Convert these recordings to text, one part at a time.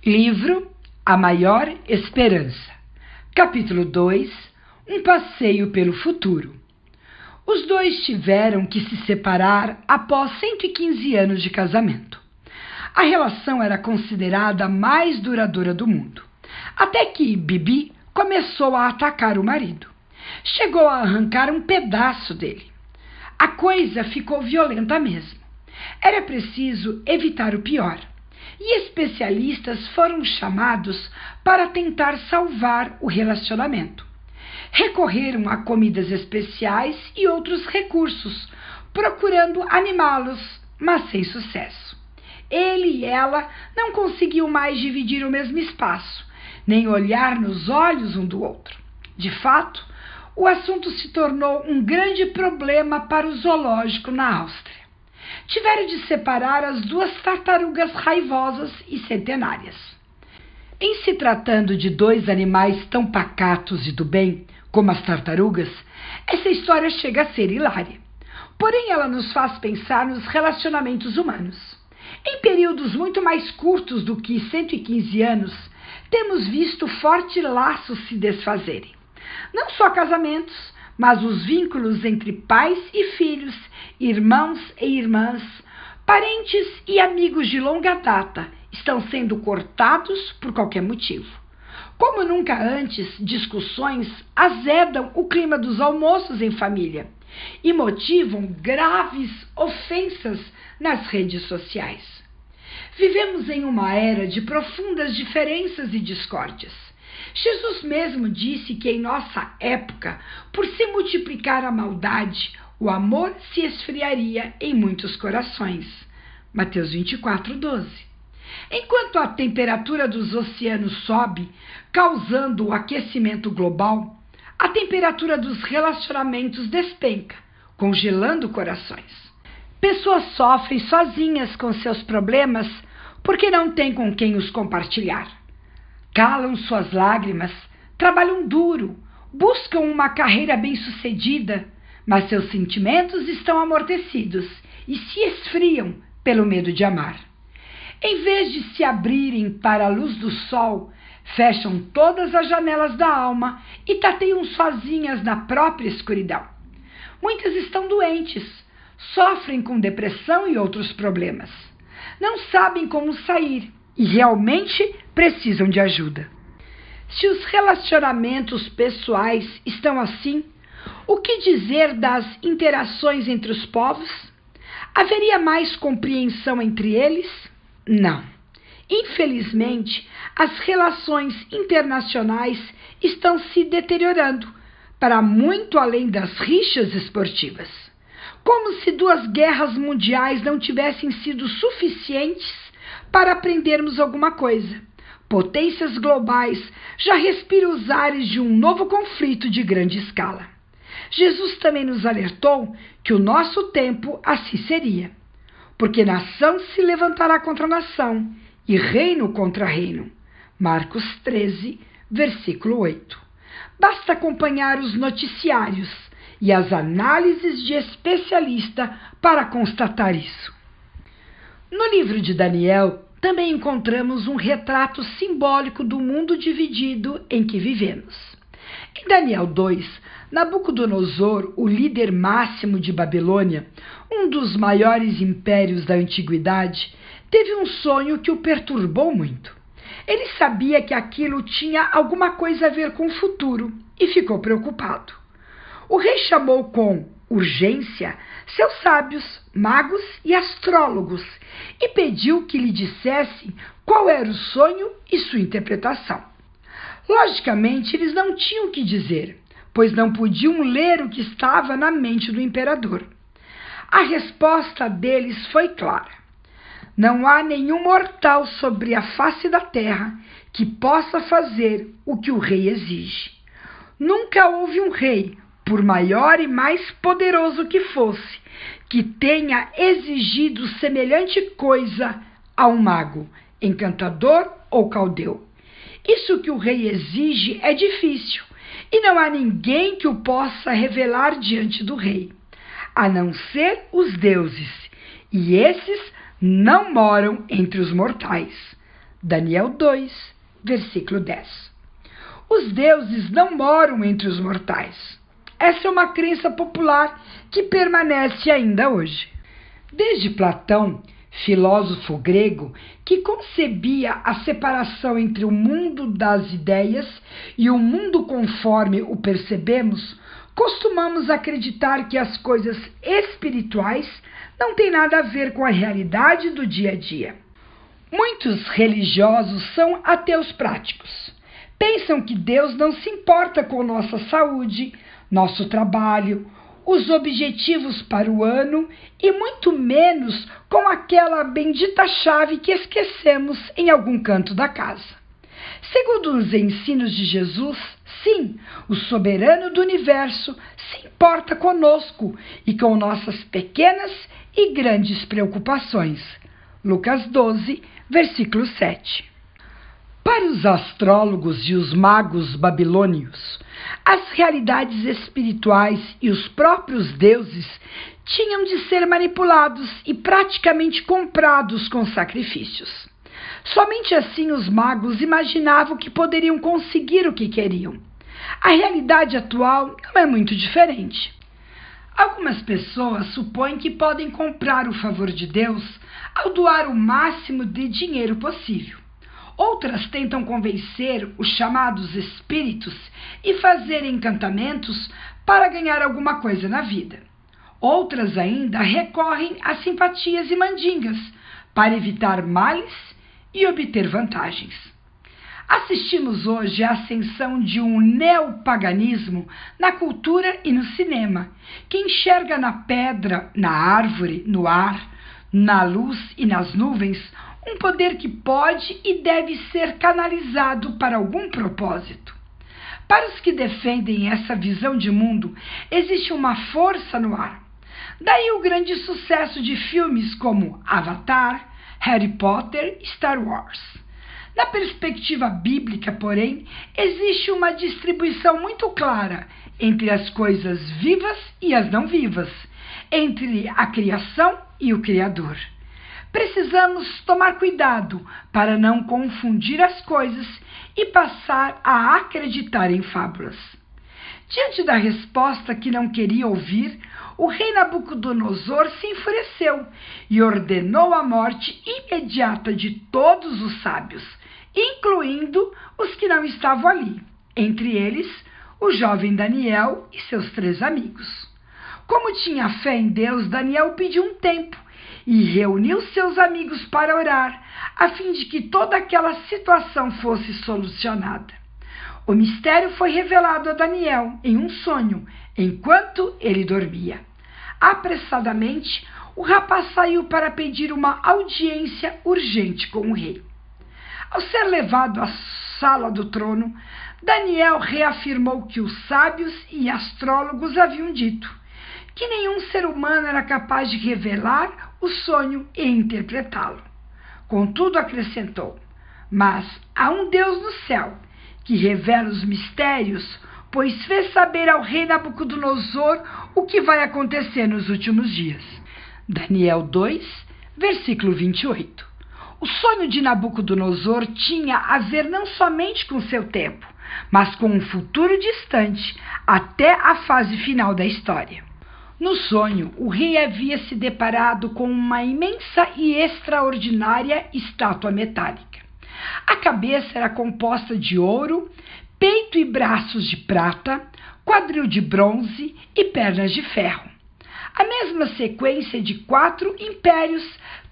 Livro A Maior Esperança. Capítulo 2. Um passeio pelo futuro. Os dois tiveram que se separar após 115 anos de casamento. A relação era considerada a mais duradoura do mundo, até que Bibi começou a atacar o marido. Chegou a arrancar um pedaço dele. A coisa ficou violenta mesmo. Era preciso evitar o pior. E especialistas foram chamados para tentar salvar o relacionamento. Recorreram a comidas especiais e outros recursos, procurando animá-los, mas sem sucesso. Ele e ela não conseguiam mais dividir o mesmo espaço, nem olhar nos olhos um do outro. De fato, o assunto se tornou um grande problema para o zoológico na Áustria. Tiveram de separar as duas tartarugas raivosas e centenárias. Em se tratando de dois animais tão pacatos e do bem como as tartarugas, essa história chega a ser hilária. Porém, ela nos faz pensar nos relacionamentos humanos. Em períodos muito mais curtos do que 115 anos, temos visto fortes laços se desfazerem. Não só casamentos, mas os vínculos entre pais e filhos, irmãos e irmãs, parentes e amigos de longa data estão sendo cortados por qualquer motivo. Como nunca antes, discussões azedam o clima dos almoços em família e motivam graves ofensas nas redes sociais. Vivemos em uma era de profundas diferenças e discórdias. Jesus mesmo disse que em nossa época, por se multiplicar a maldade, o amor se esfriaria em muitos corações. Mateus 24:12. Enquanto a temperatura dos oceanos sobe, causando o aquecimento global, a temperatura dos relacionamentos despenca, congelando corações. Pessoas sofrem sozinhas com seus problemas porque não têm com quem os compartilhar. Calam suas lágrimas, trabalham duro, buscam uma carreira bem-sucedida, mas seus sentimentos estão amortecidos e se esfriam pelo medo de amar. Em vez de se abrirem para a luz do sol, fecham todas as janelas da alma e tateiam sozinhas na própria escuridão. Muitas estão doentes, sofrem com depressão e outros problemas. Não sabem como sair e realmente precisam de ajuda. Se os relacionamentos pessoais estão assim, o que dizer das interações entre os povos? Haveria mais compreensão entre eles? Não. Infelizmente, as relações internacionais estão se deteriorando para muito além das rixas esportivas. Como se 2 guerras mundiais não tivessem sido suficientes para aprendermos alguma coisa. Potências globais já respiram os ares de um novo conflito de grande escala. Jesus também nos alertou que o nosso tempo assim seria, porque nação se levantará contra nação e reino contra reino. Marcos 13, versículo 8. Basta acompanhar os noticiários e as análises de especialista para constatar isso. No livro de Daniel, também encontramos um retrato simbólico do mundo dividido em que vivemos. Em Daniel 2, Nabucodonosor, o líder máximo de Babilônia, um dos maiores impérios da antiguidade, teve um sonho que o perturbou muito. Ele sabia que aquilo tinha alguma coisa a ver com o futuro e ficou preocupado. O rei chamou com urgência seus sábios, magos e astrólogos e pediu que lhe dissessem qual era o sonho e sua interpretação. Logicamente, eles não tinham o que dizer, pois não podiam ler o que estava na mente do imperador. A resposta deles foi clara. Não há nenhum mortal sobre a face da terra que possa fazer o que o rei exige. Nunca houve um rei, por maior e mais poderoso que fosse, que tenha exigido semelhante coisa a um mago, encantador ou caldeu. Isso que o rei exige é difícil, e não há ninguém que o possa revelar diante do rei, a não ser os deuses, e esses não moram entre os mortais. Daniel 2, versículo 10. Os deuses não moram entre os mortais. Essa é uma crença popular que permanece ainda hoje. Desde Platão, filósofo grego, que concebia a separação entre o mundo das ideias e o mundo conforme o percebemos, costumamos acreditar que as coisas espirituais não têm nada a ver com a realidade do dia a dia. Muitos religiosos são ateus práticos. Pensam que Deus não se importa com nossa saúde, nosso trabalho, os objetivos para o ano e muito menos com aquela bendita chave que esquecemos em algum canto da casa. Segundo os ensinos de Jesus, sim, o soberano do universo se importa conosco e com nossas pequenas e grandes preocupações. Lucas 12, versículo 7. Para os astrólogos e os magos babilônios, as realidades espirituais e os próprios deuses tinham de ser manipulados e praticamente comprados com sacrifícios. Somente assim os magos imaginavam que poderiam conseguir o que queriam. A realidade atual não é muito diferente. Algumas pessoas supõem que podem comprar o favor de Deus ao doar o máximo de dinheiro possível. Outras tentam convencer os chamados espíritos e fazer encantamentos para ganhar alguma coisa na vida. Outras ainda recorrem a simpatias e mandingas para evitar males e obter vantagens. Assistimos hoje à ascensão de um neopaganismo na cultura e no cinema, que enxerga na pedra, na árvore, no ar, na luz e nas nuvens um poder que pode e deve ser canalizado para algum propósito. Para os que defendem essa visão de mundo, existe uma força no ar. Daí o grande sucesso de filmes como Avatar, Harry Potter e Star Wars. Na perspectiva bíblica, porém, existe uma distribuição muito clara entre as coisas vivas e as não vivas, entre a criação e o Criador. Precisamos tomar cuidado para não confundir as coisas e passar a acreditar em fábulas. Diante da resposta que não queria ouvir, o rei Nabucodonosor se enfureceu e ordenou a morte imediata de todos os sábios, incluindo os que não estavam ali, entre eles o jovem Daniel e seus 3 amigos. Como tinha fé em Deus, Daniel pediu um tempo e reuniu seus amigos para orar, a fim de que toda aquela situação fosse solucionada. O mistério foi revelado a Daniel em um sonho, enquanto ele dormia. Apressadamente, o rapaz saiu para pedir uma audiência urgente com o rei. Ao ser levado à sala do trono, Daniel reafirmou que os sábios e astrólogos haviam dito que nenhum ser humano era capaz de revelar o sonho e interpretá-lo. Contudo, acrescentou: mas há um Deus no céu que revela os mistérios, pois fez saber ao rei Nabucodonosor o que vai acontecer nos últimos dias. Daniel 2, versículo 28. O sonho de Nabucodonosor tinha a ver não somente com seu tempo, mas com um futuro distante, até a fase final da história. No sonho, o rei havia se deparado com uma imensa e extraordinária estátua metálica. A cabeça era composta de ouro, peito e braços de prata, quadril de bronze e pernas de ferro. A mesma sequência de 4 impérios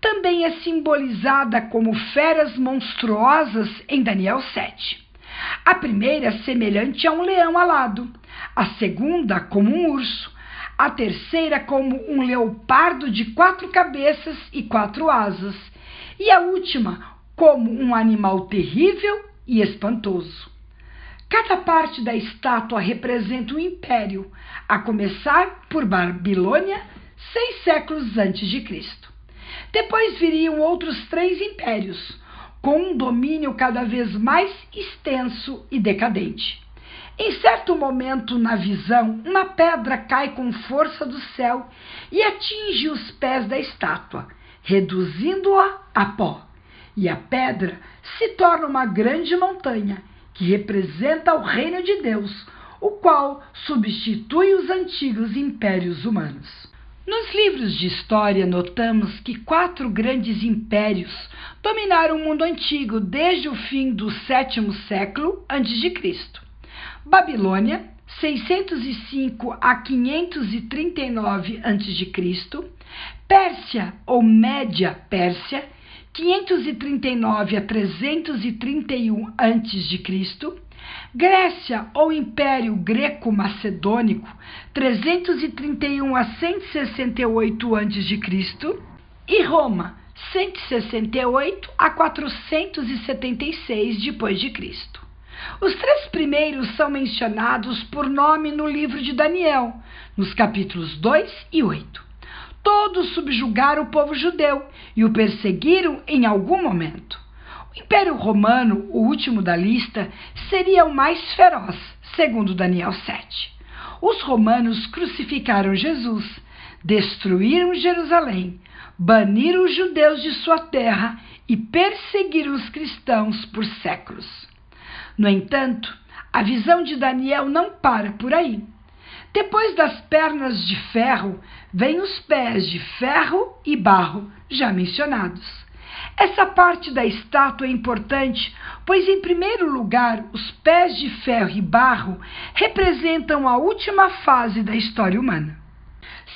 também é simbolizada como feras monstruosas em Daniel 7. A primeira semelhante a um leão alado, a segunda como um urso, a terceira como um leopardo de 4 cabeças e 4 asas, e a última como um animal terrível e espantoso. Cada parte da estátua representa um império, a começar por Babilônia, 6 séculos antes de Cristo. Depois viriam outros 3 impérios, com um domínio cada vez mais extenso e decadente. Em certo momento na visão, uma pedra cai com força do céu e atinge os pés da estátua, reduzindo-a a pó. e a pedra se torna uma grande montanha, que representa o reino de Deus, o qual substitui os antigos impérios humanos. Nos livros de história, notamos que 4 grandes impérios dominaram o mundo antigo desde o fim do 7º século a.C. Babilônia, 605 a 539 a.C., Pérsia ou Média Pérsia, 539 a 331 a.C., Grécia ou Império Greco-Macedônico, 331 a 168 a.C., e Roma, 168 a 476 d.C. Os 3 primeiros são mencionados por nome no livro de Daniel, nos capítulos 2 e 8. Todos subjugaram o povo judeu e o perseguiram em algum momento. O Império Romano, o último da lista, seria o mais feroz, segundo Daniel 7. Os romanos crucificaram Jesus, destruíram Jerusalém, baniram os judeus de sua terra e perseguiram os cristãos por séculos. No entanto, a visão de Daniel não para por aí. Depois das pernas de ferro, vêm os pés de ferro e barro, já mencionados. Essa parte da estátua é importante, pois, em primeiro lugar, os pés de ferro e barro representam a última fase da história humana.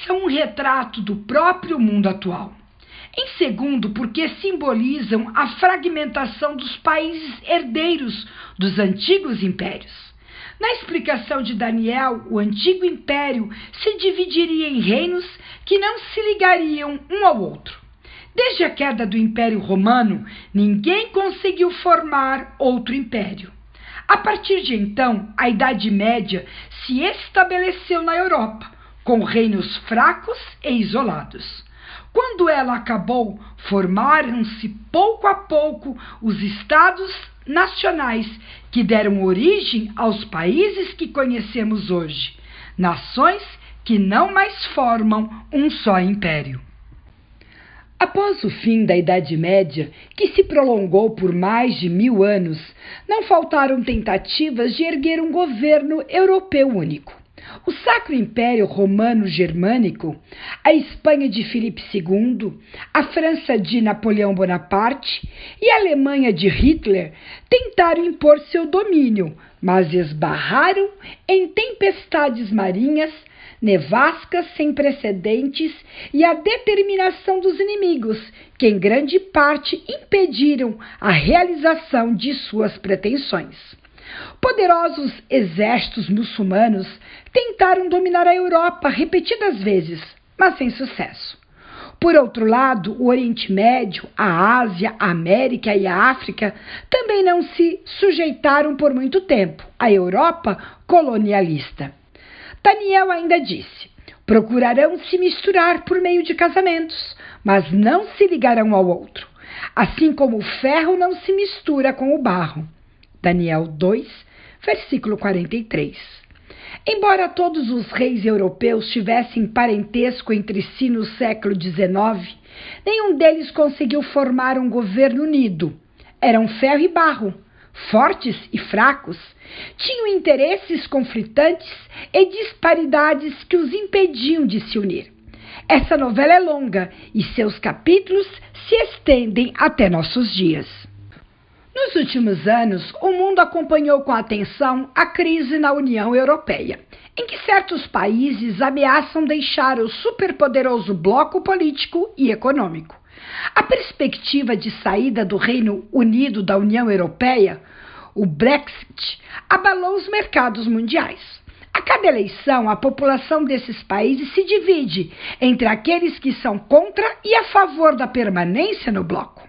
São um retrato do próprio mundo atual. Em segundo, porque simbolizam a fragmentação dos países herdeiros dos antigos impérios. Na explicação de Daniel, o antigo império se dividiria em reinos que não se ligariam um ao outro. Desde a queda do Império Romano, ninguém conseguiu formar outro império. A partir de então, a Idade Média se estabeleceu na Europa, com reinos fracos e isolados. Quando ela acabou, formaram-se pouco a pouco os estados nacionais que deram origem aos países que conhecemos hoje, nações que não mais formam um só império. Após o fim da Idade Média, que se prolongou por mais de 1000 anos, não faltaram tentativas de erguer um governo europeu único. O Sacro Império Romano-Germânico, a Espanha de Filipe II, a França de Napoleão Bonaparte e a Alemanha de Hitler tentaram impor seu domínio, mas esbarraram em tempestades marinhas, nevascas sem precedentes e a determinação dos inimigos, que em grande parte impediram a realização de suas pretensões. Poderosos exércitos muçulmanos tentaram dominar a Europa repetidas vezes, mas sem sucesso. Por outro lado, o Oriente Médio, a Ásia, a América e a África também não se sujeitaram por muito tempo à Europa colonialista. Daniel ainda disse: procurarão se misturar por meio de casamentos, mas não se ligarão ao outro, assim como o ferro não se mistura com o barro. Daniel 2, versículo 43. Embora todos os reis europeus tivessem parentesco entre si no século XIX, nenhum deles conseguiu formar um governo unido. Eram ferro e barro, fortes e fracos, tinham interesses conflitantes e disparidades que os impediam de se unir. Essa novela é longa e seus capítulos se estendem até nossos dias. Nos últimos anos, o mundo acompanhou com atenção a crise na União Europeia, em que certos países ameaçam deixar o superpoderoso bloco político e econômico. A perspectiva de saída do Reino Unido da União Europeia, o Brexit, abalou os mercados mundiais. A cada eleição, a população desses países se divide entre aqueles que são contra e a favor da permanência no bloco.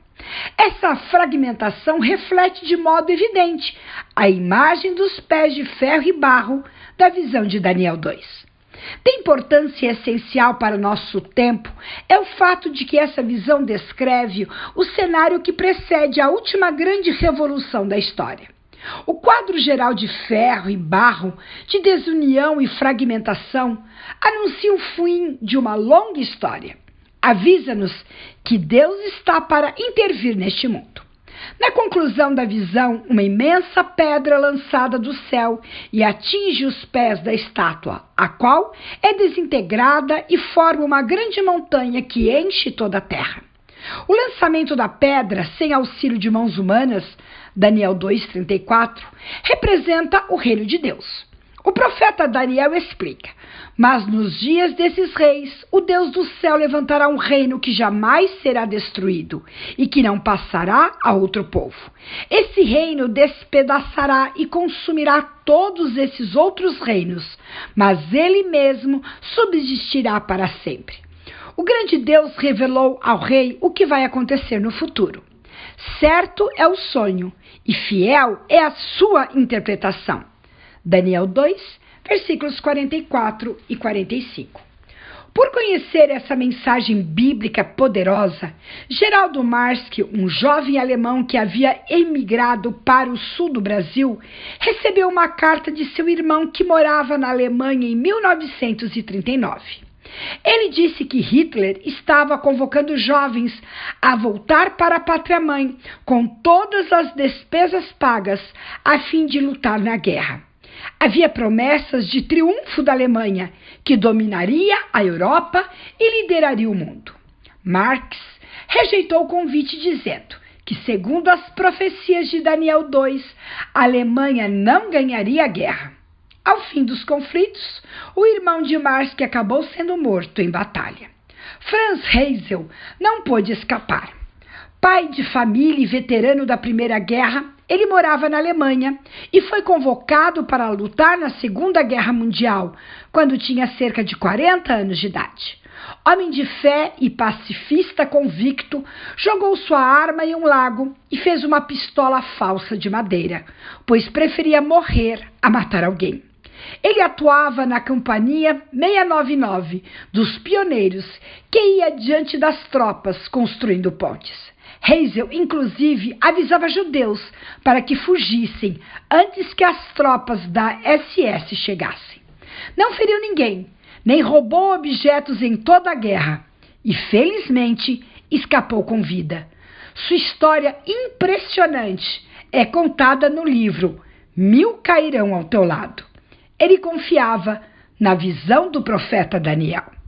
Essa fragmentação reflete de modo evidente a imagem dos pés de ferro e barro da visão de Daniel 2. De importância essencial para nosso tempo é o fato de que essa visão descreve o cenário que precede a última grande revolução da história. O quadro geral de ferro e barro, de desunião e fragmentação, anuncia o fim de uma longa história. avisa-nos que Deus está para intervir neste mundo. Na conclusão da visão, uma imensa pedra lançada do céu e atinge os pés da estátua, a qual é desintegrada e forma uma grande montanha que enche toda a terra. O lançamento da pedra, sem auxílio de mãos humanas, Daniel 2,34, representa o reino de Deus. O profeta Daniel explica: mas nos dias desses reis, o Deus do céu levantará um reino que jamais será destruído e que não passará a outro povo. Esse reino despedaçará e consumirá todos esses outros reinos, mas ele mesmo subsistirá para sempre. O grande Deus revelou ao rei o que vai acontecer no futuro. Certo é o sonho e fiel é a sua interpretação. Daniel 2, versículos 44 e 45. Por conhecer essa mensagem bíblica poderosa, Geraldo Marx, um jovem alemão que havia emigrado para o sul do Brasil, recebeu uma carta de seu irmão que morava na Alemanha em 1939. Ele disse que Hitler estava convocando jovens a voltar para a pátria-mãe com todas as despesas pagas a fim de lutar na guerra. Havia promessas de triunfo da Alemanha, que dominaria a Europa e lideraria o mundo. Marx rejeitou o convite dizendo que, segundo as profecias de Daniel 2, a Alemanha não ganharia a guerra. Ao fim dos conflitos, o irmão de Marx acabou sendo morto em batalha. Franz Heysel não pôde escapar. Pai de família e veterano da Primeira Guerra, ele morava na Alemanha e foi convocado para lutar na Segunda Guerra Mundial, quando tinha cerca de 40 anos de idade. Homem de fé e pacifista convicto, jogou sua arma em um lago e fez uma pistola falsa de madeira, pois preferia morrer a matar alguém. Ele atuava na Companhia 699 dos Pioneiros, que ia diante das tropas construindo pontes. Heysel, inclusive, avisava judeus para que fugissem antes que as tropas da SS chegassem. Não feriu ninguém, nem roubou objetos em toda a guerra e, felizmente, escapou com vida. Sua história impressionante é contada no livro 1000 Cairão ao Teu Lado. Ele confiava na visão do profeta Daniel.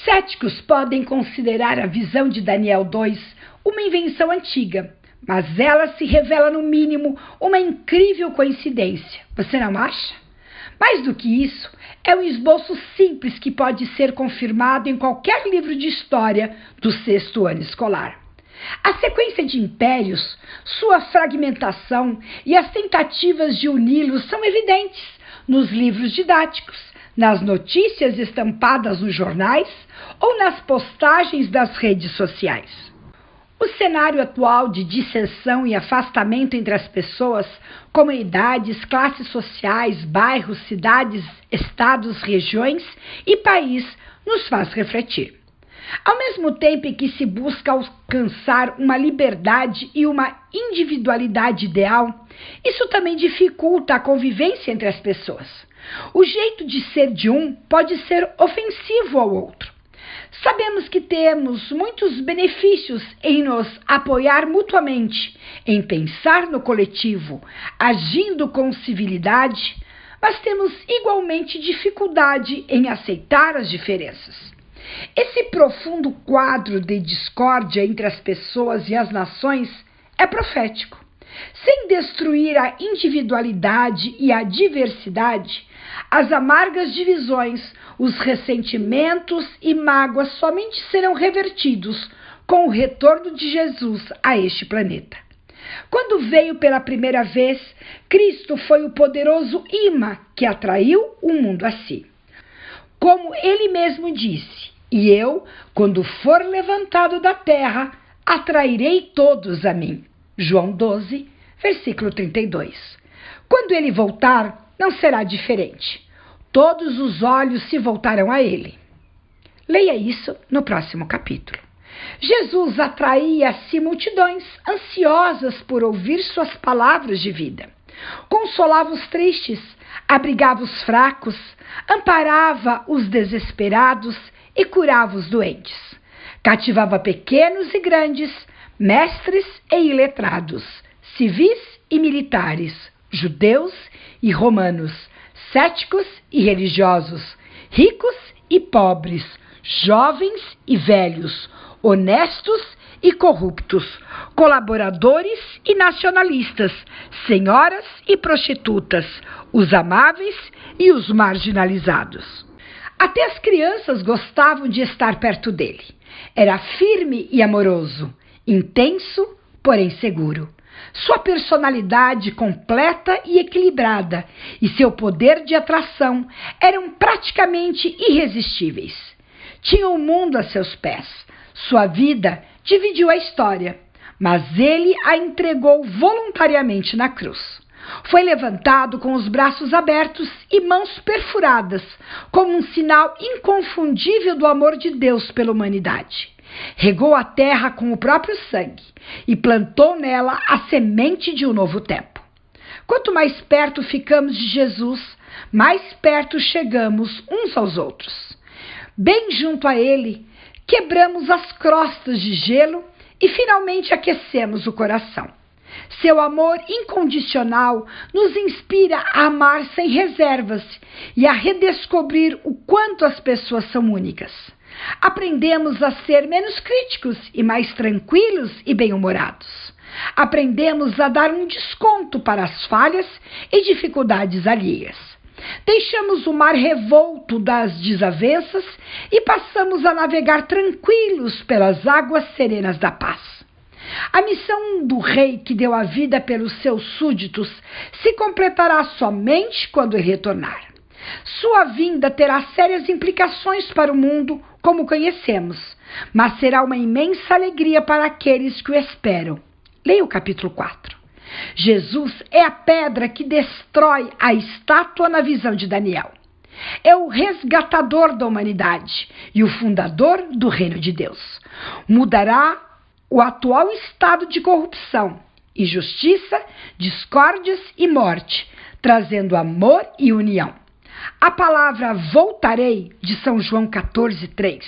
Céticos podem considerar a visão de Daniel 2 uma invenção antiga, mas ela se revela, no mínimo, uma incrível coincidência. Você não acha? Mais do que isso, é um esboço simples que pode ser confirmado em qualquer livro de história do 6º ano escolar. A sequência de impérios, sua fragmentação e as tentativas de uni-los são evidentes nos livros didáticos, nas notícias estampadas nos jornais ou nas postagens das redes sociais. O cenário atual de dissensão e afastamento entre as pessoas, comunidades, classes sociais, bairros, cidades, estados, regiões e país nos faz refletir. Ao mesmo tempo em que se busca alcançar uma liberdade e uma individualidade ideal, isso também dificulta a convivência entre as pessoas. O jeito de ser de um pode ser ofensivo ao outro. Sabemos que temos muitos benefícios em nos apoiar mutuamente, em pensar no coletivo, agindo com civilidade, mas temos igualmente dificuldade em aceitar as diferenças. Esse profundo quadro de discórdia entre as pessoas e as nações é profético. Sem destruir a individualidade e a diversidade, as amargas divisões, os ressentimentos e mágoas somente serão revertidos com o retorno de Jesus a este planeta. Quando veio pela primeira vez, Cristo foi o poderoso imã que atraiu o mundo a si. Como ele mesmo disse: "E eu, quando for levantado da terra, atrairei todos a mim." João 12, versículo 32. Quando ele voltar, não será diferente. Todos os olhos se voltarão a ele. Leia isso no próximo capítulo. Jesus atraía a si multidões ansiosas por ouvir suas palavras de vida. Consolava os tristes, abrigava os fracos, amparava os desesperados e curava os doentes. Cativava pequenos e grandes, mestres e iletrados, civis e militares, judeus e romanos, céticos e religiosos, ricos e pobres, jovens e velhos, honestos e corruptos, colaboradores e nacionalistas, senhoras e prostitutas, os amáveis e os marginalizados. Até as crianças gostavam de estar perto dele. Era firme e amoroso, intenso, porém seguro. Sua personalidade completa e equilibrada e seu poder de atração eram praticamente irresistíveis. Tinha o mundo a seus pés. Sua vida dividiu a história, mas ele a entregou voluntariamente na cruz. Foi levantado com os braços abertos e mãos perfuradas, como um sinal inconfundível do amor de Deus pela humanidade. Regou a terra com o próprio sangue e plantou nela a semente de um novo tempo. Quanto mais perto ficamos de Jesus, mais perto chegamos uns aos outros. Bem junto a ele, quebramos as crostas de gelo e finalmente aquecemos o coração. Seu amor incondicional nos inspira a amar sem reservas e a redescobrir o quanto as pessoas são únicas. Aprendemos a ser menos críticos e mais tranquilos e bem-humorados. Aprendemos a dar um desconto para as falhas e dificuldades alheias. Deixamos o mar revolto das desavenças e passamos a navegar tranquilos pelas águas serenas da paz. A missão do rei que deu a vida pelos seus súditos se completará somente quando ele retornar. Sua vinda terá sérias implicações para o mundo como o conhecemos, mas será uma imensa alegria para aqueles que o esperam. Leia o capítulo 4. Jesus é a pedra que destrói a estátua na visão de Daniel. É o resgatador da humanidade e o fundador do reino de Deus. Mudará o atual estado de corrupção, injustiça, discórdias e morte, trazendo amor e união. A palavra voltarei, de São João 14,3,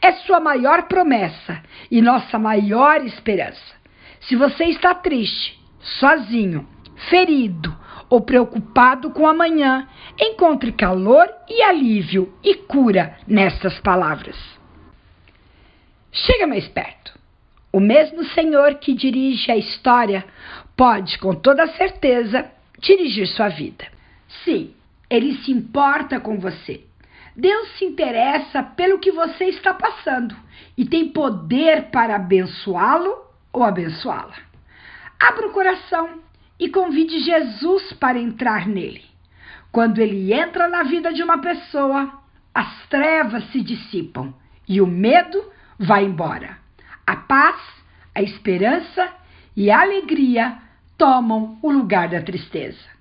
é sua maior promessa e nossa maior esperança. Se você está triste, sozinho, ferido ou preocupado com amanhã, encontre calor e alívio e cura nestas palavras. Chega mais perto. O mesmo Senhor que dirige a história pode, com toda certeza, dirigir sua vida. Sim, Ele se importa com você. Deus se interessa pelo que você está passando e tem poder para abençoá-lo ou abençoá-la. Abra o coração e convide Jesus para entrar nele. Quando ele entra na vida de uma pessoa, as trevas se dissipam e o medo vai embora. A paz, a esperança e a alegria tomam o lugar da tristeza.